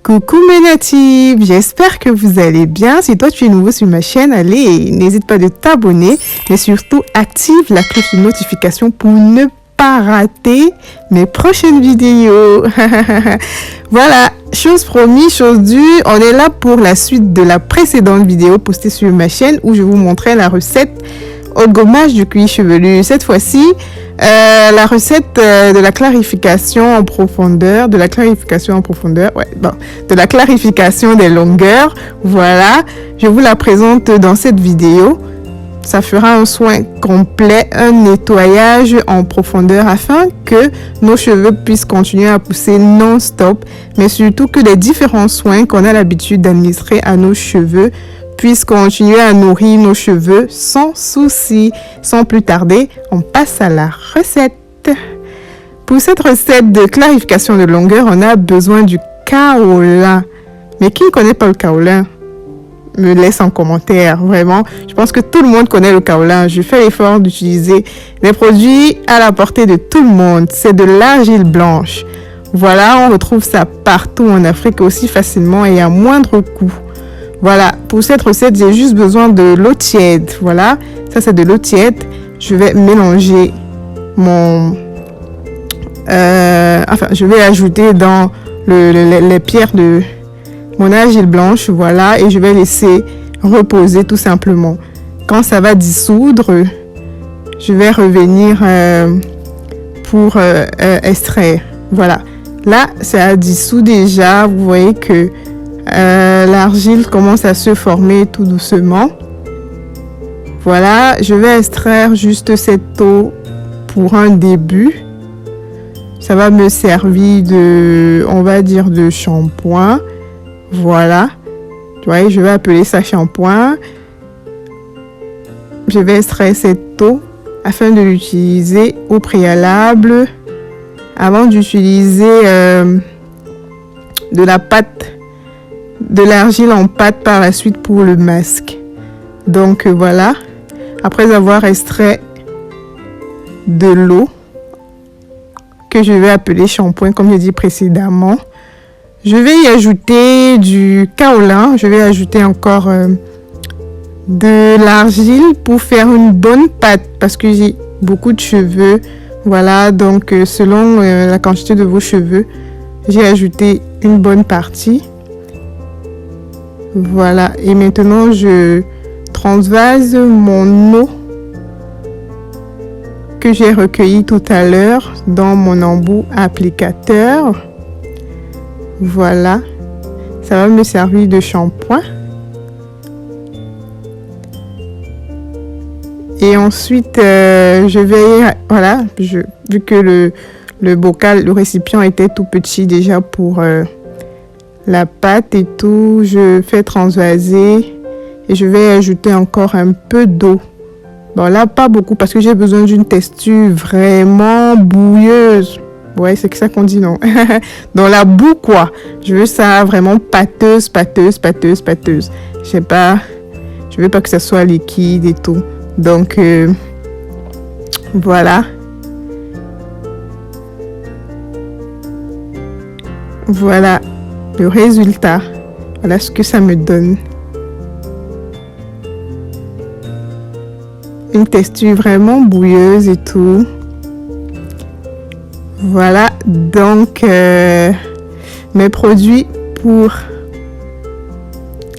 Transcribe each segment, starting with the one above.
Coucou mes natifs, j'espère que vous allez bien. Si toi tu es nouveau sur ma chaîne, allez, n'hésite pas de t'abonner, mais surtout active la cloche de notification pour ne pas rater mes prochaines vidéos. Voilà, chose promise, chose due, on est là pour la suite de la précédente vidéo postée sur ma chaîne où je vous montrais la recette au gommage du cuir chevelu. Cette fois-ci, la recette de la clarification en profondeur, de la clarification des longueurs. Voilà, je vous la présente dans cette vidéo. Ça fera un soin complet, un nettoyage en profondeur afin que nos cheveux puissent continuer à pousser non-stop, mais surtout que les différents soins qu'on a l'habitude d'administrer à nos cheveux puissent continuer à nourrir nos cheveux sans souci. Sans plus tarder, on passe à la recette. Pour cette recette de clarification de longueur, on a besoin du kaolin. Mais qui ne connaît pas le kaolin? Me laisse en commentaire, vraiment. Je pense que tout le monde connaît le kaolin. Je fais l'effort d'utiliser des produits à la portée de tout le monde. C'est de l'argile blanche. Voilà, on retrouve ça partout en Afrique aussi facilement et à moindre coût. Voilà, pour cette recette, j'ai juste besoin de l'eau tiède. Voilà, ça c'est de l'eau tiède. Je vais mélanger je vais ajouter dans les pierres de mon argile blanche. Voilà, et je vais laisser reposer tout simplement. Quand ça va dissoudre, je vais revenir pour extraire. Voilà, là, ça a dissous déjà. Vous voyez que l'argile commence à se former tout doucement. Voilà, je vais extraire juste cette eau pour un début. Ça va me servir de, on va dire, de shampoing. Voilà, vous voyez, je vais appeler ça shampoing. Je vais extraire cette eau afin de l'utiliser au préalable avant d'utiliser de la pâte, de l'argile en pâte par la suite pour le masque. Donc voilà, après avoir extrait de l'eau que je vais appeler shampoing comme j'ai dit précédemment, je vais y ajouter du kaolin. Je vais ajouter encore de l'argile pour faire une bonne pâte parce que j'ai beaucoup de cheveux. Voilà, donc selon la quantité de vos cheveux, j'ai ajouté une bonne partie. Voilà, et maintenant je transvase mon eau que j'ai recueillie tout à l'heure dans mon embout applicateur. Voilà, ça va me servir de shampoing. Et ensuite, je vais, voilà, vu que le bocal, le récipient était tout petit déjà pour la pâte et tout, je fais transvaser et je vais ajouter encore un peu d'eau. Bon là, pas beaucoup parce que j'ai besoin d'une texture vraiment bouilleuse. Ouais, c'est que ça qu'on dit, non? Dans la boue, quoi. Je veux ça vraiment pâteuse. Je veux pas que ça soit liquide et tout. Donc, voilà. Voilà le résultat. Voilà ce que ça me donne. Une texture vraiment bouilleuse et tout. Voilà, donc mes produits pour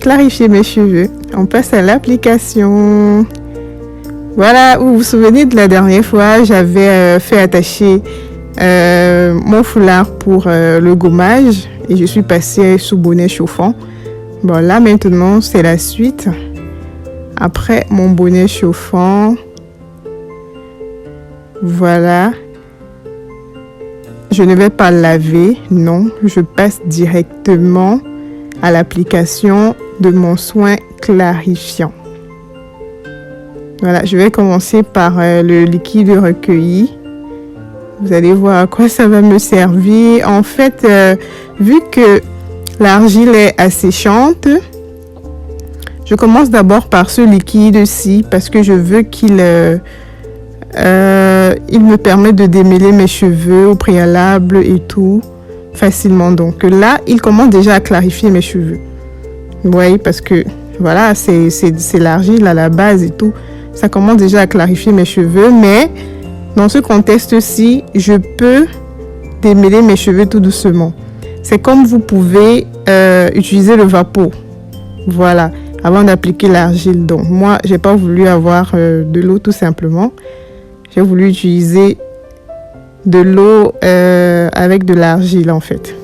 clarifier mes cheveux. On passe à l'application. Voilà, vous vous souvenez de la dernière fois, j'avais fait attacher mon foulard pour le gommage et je suis passée sous bonnet chauffant. Bon, là maintenant, c'est la suite. Après mon bonnet chauffant, voilà. Je ne vais pas laver, non, je passe directement à l'application de mon soin clarifiant. Voilà, je vais commencer par le liquide recueilli. Vous allez voir à quoi ça va me servir. En fait, vu que l'argile est asséchante, je commence d'abord par ce liquide-ci parce que je veux qu'il il me permet de démêler mes cheveux au préalable et tout. facilement. Donc là, il commence déjà à clarifier mes cheveux. Vous voyez, parce que voilà, c'est l'argile à la base et tout. Ça commence déjà à clarifier mes cheveux, mais dans ce contexte-ci, je peux démêler mes cheveux tout doucement. C'est comme vous pouvez utiliser le vapeau. Voilà, avant d'appliquer l'argile. Donc moi, j'ai pas voulu avoir de l'eau tout simplement. J'ai voulu utiliser de l'eau avec de l'argile en fait.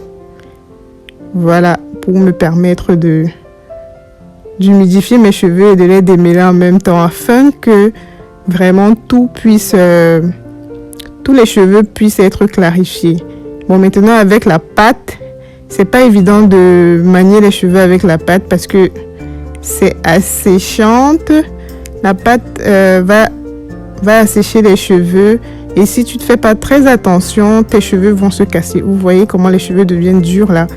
Voilà, pour me permettre d'humidifier mes cheveux et de les démêler en même temps afin que vraiment tous les cheveux puissent être clarifiés. Bon, maintenant avec la pâte, c'est pas évident de manier les cheveux avec la pâte parce que c'est asséchante. La pâte va assécher les cheveux et si tu ne fais pas très attention, tes cheveux vont se casser. Vous voyez comment les cheveux deviennent durs là.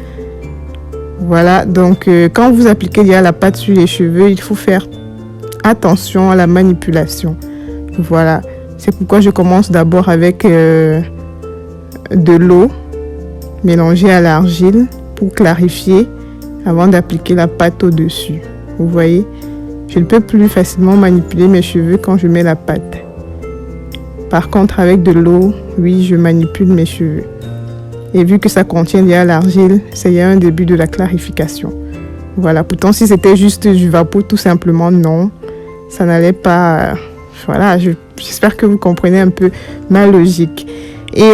Voilà, donc quand vous appliquez déjà la pâte sur les cheveux, il faut faire attention à la manipulation. Voilà, c'est pourquoi je commence d'abord avec de l'eau mélangée à l'argile pour clarifier avant d'appliquer la pâte au-dessus. Vous voyez, je ne peux plus facilement manipuler mes cheveux quand je mets la pâte. Par contre, avec de l'eau, oui, je manipule mes cheveux. Et vu que ça contient déjà l'argile, c'est un début de la clarification. Voilà, pourtant si c'était juste du vapeau tout simplement, non, ça n'allait pas. Voilà, j'espère que vous comprenez un peu ma logique. Et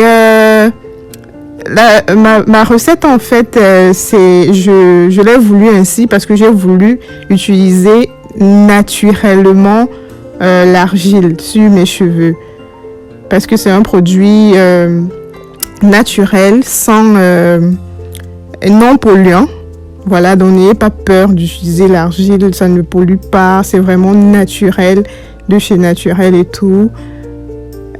ma recette en fait, je l'ai voulu ainsi parce que j'ai voulu utiliser naturellement l'argile sur mes cheveux. Parce que c'est un produit naturel, non polluant. Voilà, donc n'ayez pas peur d'utiliser l'argile, ça ne pollue pas, c'est vraiment naturel, de chez Naturel et tout.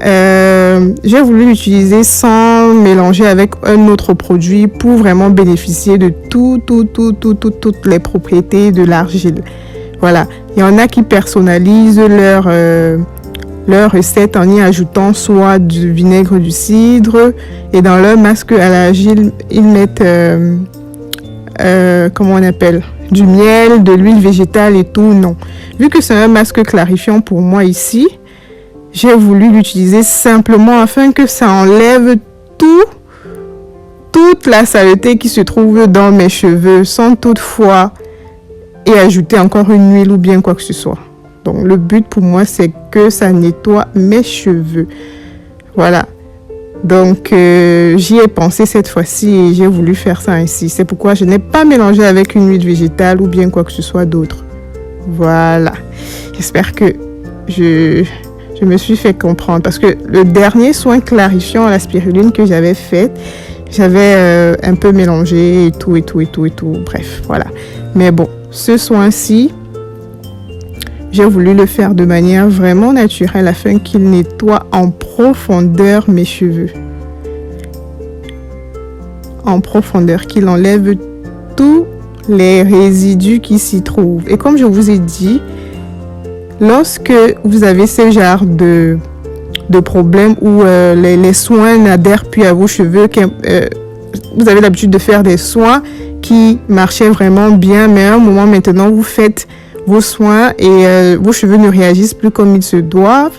J'ai voulu l'utiliser sans mélanger avec un autre produit pour vraiment bénéficier de toutes les propriétés de l'argile. Voilà, il y en a qui personnalisent leur recette en y ajoutant soit du vinaigre du cidre et dans leur masque à l'argile, ils mettent comment on appelle, du miel, de l'huile végétale et tout. Non, vu que c'est un masque clarifiant pour moi ici, j'ai voulu l'utiliser simplement afin que ça enlève toute la saleté qui se trouve dans mes cheveux sans toutefois y ajouter encore une huile ou bien quoi que ce soit. Donc le but pour moi c'est que ça nettoie mes cheveux. Voilà. Donc j'y ai pensé cette fois-ci et j'ai voulu faire ça ainsi. C'est pourquoi je n'ai pas mélangé avec une huile végétale ou bien quoi que ce soit d'autre. Voilà. J'espère que je me suis fait comprendre. Parce que le dernier soin clarifiant à la spiruline que j'avais fait, j'avais un peu mélangé et tout. Bref, voilà. Mais bon, ce soin-ci, j'ai voulu le faire de manière vraiment naturelle afin qu'il nettoie en profondeur mes cheveux. En profondeur, qu'il enlève tous les résidus qui s'y trouvent. Et comme je vous ai dit, lorsque vous avez ce genre de problème où les soins n'adhèrent plus à vos cheveux, vous avez l'habitude de faire des soins qui marchaient vraiment bien, mais à un moment maintenant, vous faites vos soins et vos cheveux ne réagissent plus comme ils se doivent,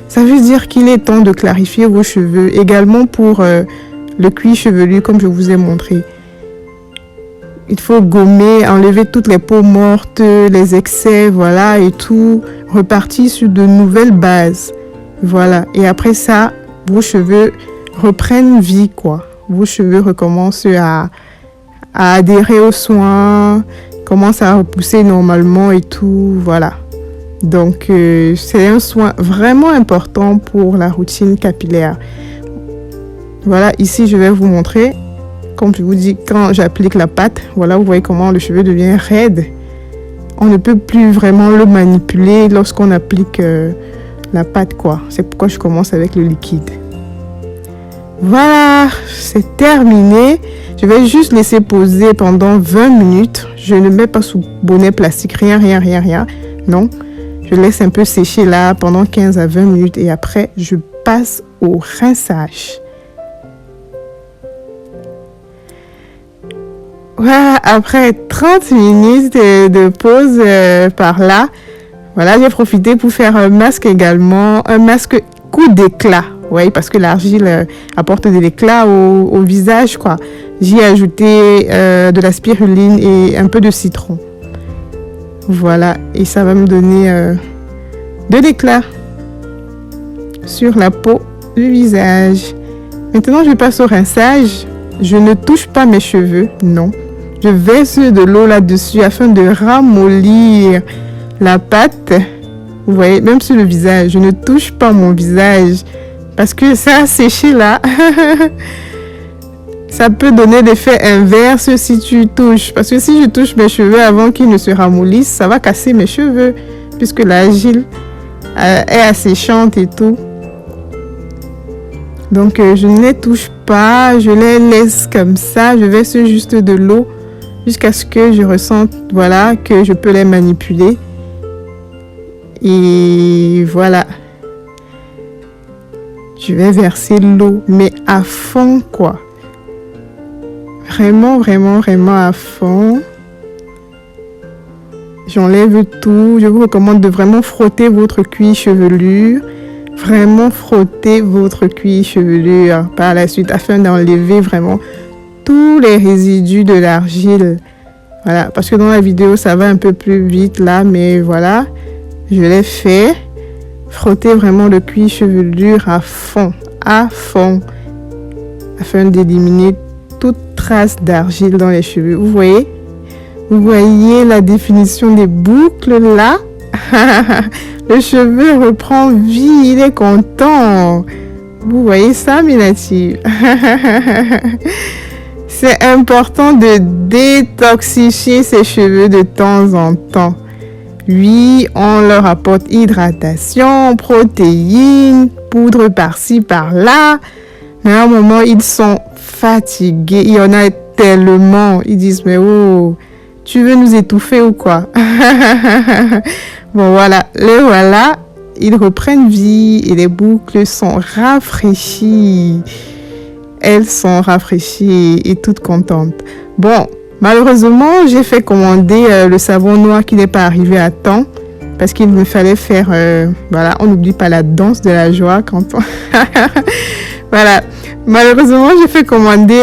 ça veut dire qu'il est temps de clarifier vos cheveux. Également pour le cuir chevelu, comme je vous ai montré. Il faut gommer, enlever toutes les peaux mortes, les excès, voilà, et tout. Repartir sur de nouvelles bases. Voilà. Et après ça, vos cheveux reprennent vie, quoi. Vos cheveux recommencent à adhérer aux soins, commencent à repousser normalement et tout, voilà. Donc, c'est un soin vraiment important pour la routine capillaire. Voilà, ici, je vais vous montrer. Comme je vous dis, quand j'applique la pâte, voilà, vous voyez comment le cheveu devient raide. On ne peut plus vraiment le manipuler lorsqu'on applique la pâte, quoi. C'est pourquoi je commence avec le liquide. Voilà, c'est terminé. Je vais juste laisser poser pendant 20 minutes. Je ne mets pas sous bonnet plastique, rien. Non, je laisse un peu sécher là pendant 15 à 20 minutes et après, je passe au rinçage. Voilà, après 30 minutes de pause par là, voilà, j'ai profité pour faire un masque également, un masque coup d'éclat. Oui, parce que l'argile apporte de l'éclat au visage, quoi. J'y ai ajouté de la spiruline et un peu de citron. Voilà, et ça va me donner de l'éclat sur la peau du visage. Maintenant, je passe au rinçage. Je ne touche pas mes cheveux, non. Je verse de l'eau là-dessus afin de ramollir la pâte. Vous voyez, même sur le visage, je ne touche pas mon visage parce que ça a séché là. Ça peut donner l'effet inverse si tu touches. Parce que si je touche mes cheveux avant qu'ils ne se ramollissent, ça va casser mes cheveux puisque l'argile est asséchante et tout. Donc, je ne les touche pas, je les laisse comme ça. Je verse juste de l'eau jusqu'à ce que je ressente, voilà, que je peux les manipuler. Et voilà. Je vais verser l'eau, mais à fond, quoi. Vraiment, vraiment, vraiment à fond. J'enlève tout. Je vous recommande de vraiment frotter votre cuir chevelure. Vraiment frotter votre cuir chevelure par la suite afin d'enlever vraiment tous les résidus de l'argile. Voilà, parce que dans la vidéo, ça va un peu plus vite là, mais voilà, je l'ai fait. Frotter vraiment le cuir chevelure à fond, afin d'éliminer toute trace d'argile dans les cheveux. Vous voyez la définition des boucles là. Le cheveu reprend vie, il est content. Vous voyez ça, mes natifs? C'est important de détoxifier ses cheveux de temps en temps. Oui, on leur apporte hydratation, protéines, poudre par-ci, par-là. Mais à un moment, ils sont fatigués. Il y en a tellement. Ils disent, mais oh, tu veux nous étouffer ou quoi? Bon, voilà. Les voilà. Ils reprennent vie et les boucles sont rafraîchies. Elles sont rafraîchies et toutes contentes. Bon, malheureusement, j'ai fait commander le savon noir qui n'est pas arrivé à temps parce qu'il me fallait faire, voilà, on n'oublie pas la danse de la joie quand on... Voilà, malheureusement, j'ai fait commander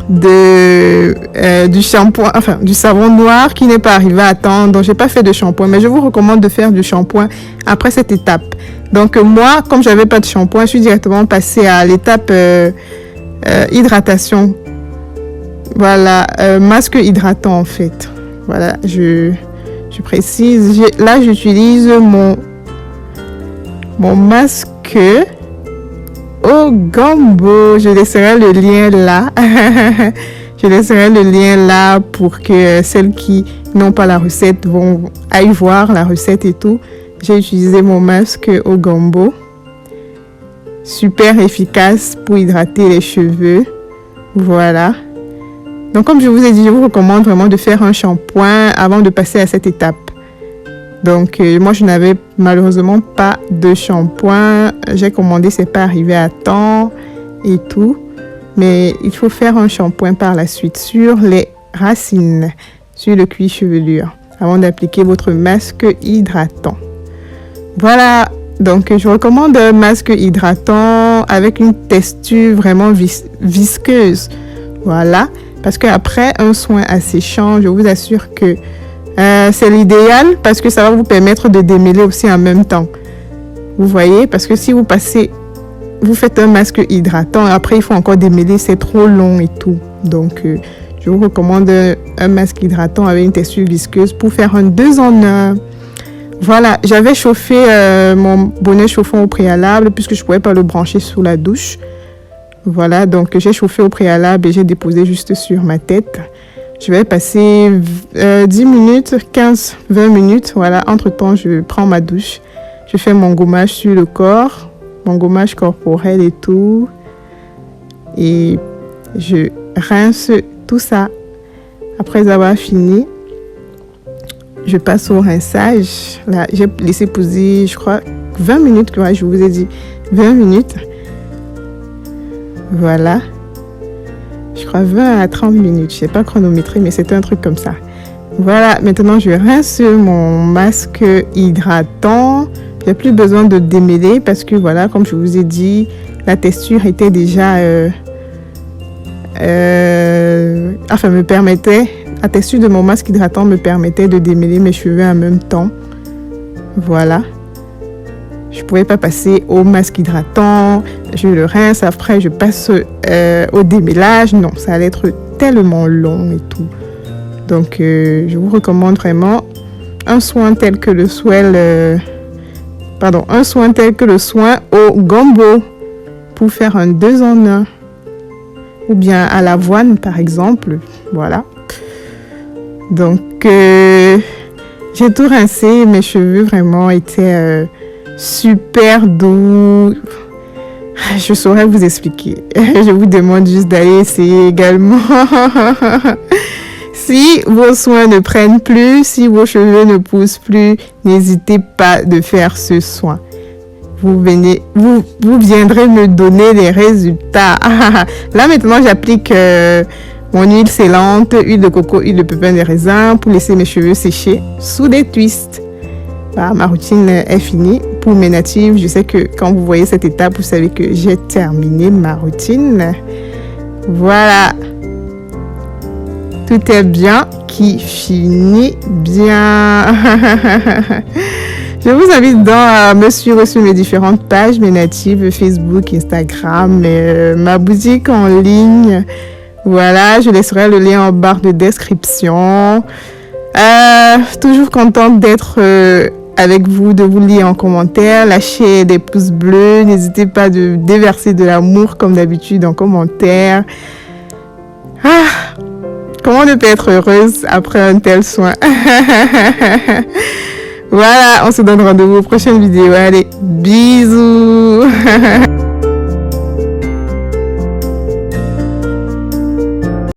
du shampoing, enfin du savon noir qui n'est pas arrivé à temps, donc j'ai pas fait de shampoing, mais je vous recommande de faire du shampoing après cette étape. Donc moi, comme j'avais pas de shampoing, je suis directement passée à l'étape hydratation. Voilà, masque hydratant en fait. Voilà, je précise. Là, j'utilise mon masque au gombo. Je laisserai le lien là. Je laisserai le lien là pour que celles qui n'ont pas la recette aillent voir la recette et tout. J'ai utilisé mon masque au gombo. Super efficace pour hydrater les cheveux. Voilà. Donc, comme je vous ai dit, je vous recommande vraiment de faire un shampoing avant de passer à cette étape. Donc, moi, je n'avais malheureusement pas de shampoing. J'ai commandé, c'est pas arrivé à temps et tout. Mais il faut faire un shampoing par la suite sur les racines, sur le cuir chevelure, avant d'appliquer votre masque hydratant. Voilà, donc je recommande un masque hydratant avec une texture vraiment visqueuse. Voilà, parce qu'après un soin asséchant, je vous assure que c'est l'idéal parce que ça va vous permettre de démêler aussi en même temps. Vous voyez, parce que si vous faites un masque hydratant, après il faut encore démêler, c'est trop long et tout. Donc, je vous recommande un masque hydratant avec une texture visqueuse pour faire un 2 en 1. Voilà, j'avais chauffé mon bonnet chauffant au préalable puisque je ne pouvais pas le brancher sous la douche. Voilà, donc j'ai chauffé au préalable et j'ai déposé juste sur ma tête. Je vais passer 10 minutes, 15, 20 minutes. Voilà, entre-temps, je prends ma douche. Je fais mon gommage sur le corps, mon gommage corporel et tout. Et je rince tout ça. Après avoir fini, je passe au rinçage. Là, j'ai laissé poser, je crois, 20 minutes. Ouais, je vous ai dit 20 minutes. Voilà. je crois 20 à 30 minutes. Je sais pas chronométrer, mais c'était un truc comme ça. Voilà, maintenant je rince mon masque hydratant. J'ai plus besoin de démêler parce que voilà, comme je vous ai dit, la texture était déjà... me permettait... La texture de mon masque hydratant me permettait de démêler mes cheveux en même temps. Voilà. Je pouvais pas passer au masque hydratant, je le rince, après je passe au démêlage. Non, ça allait être tellement long et tout. Donc, je vous recommande vraiment un soin tel que le soin au gombo pour faire un 2 en 1. Ou bien à l'avoine, par exemple. Voilà. Donc, j'ai tout rincé. Mes cheveux vraiment étaient super doux. Je saurais vous expliquer. Je vous demande juste d'aller essayer également. Si vos soins ne prennent plus, si vos cheveux ne poussent plus, n'hésitez pas de faire ce soin. Vous viendrez me donner les résultats. Là, maintenant, j'applique mon huile scellante, huile de coco, huile de pépins de raisin pour laisser mes cheveux sécher sous des twists. Voilà, ma routine est finie. Pour mes natives, je sais que quand vous voyez cette étape, vous savez que j'ai terminé ma routine. Voilà. Tout est bien qui finit bien. Je vous invite donc à me suivre sur mes différentes pages, mes natives, Facebook, Instagram, ma boutique en ligne. Voilà, je laisserai le lien en barre de description. Toujours contente d'être avec vous, de vous lire en commentaire. Lâchez des pouces bleus. N'hésitez pas de déverser de l'amour comme d'habitude en commentaire. Comment ne pas être heureuse après un tel soin? Voilà, on se donne rendez-vous aux prochaines vidéos. Allez, bisous.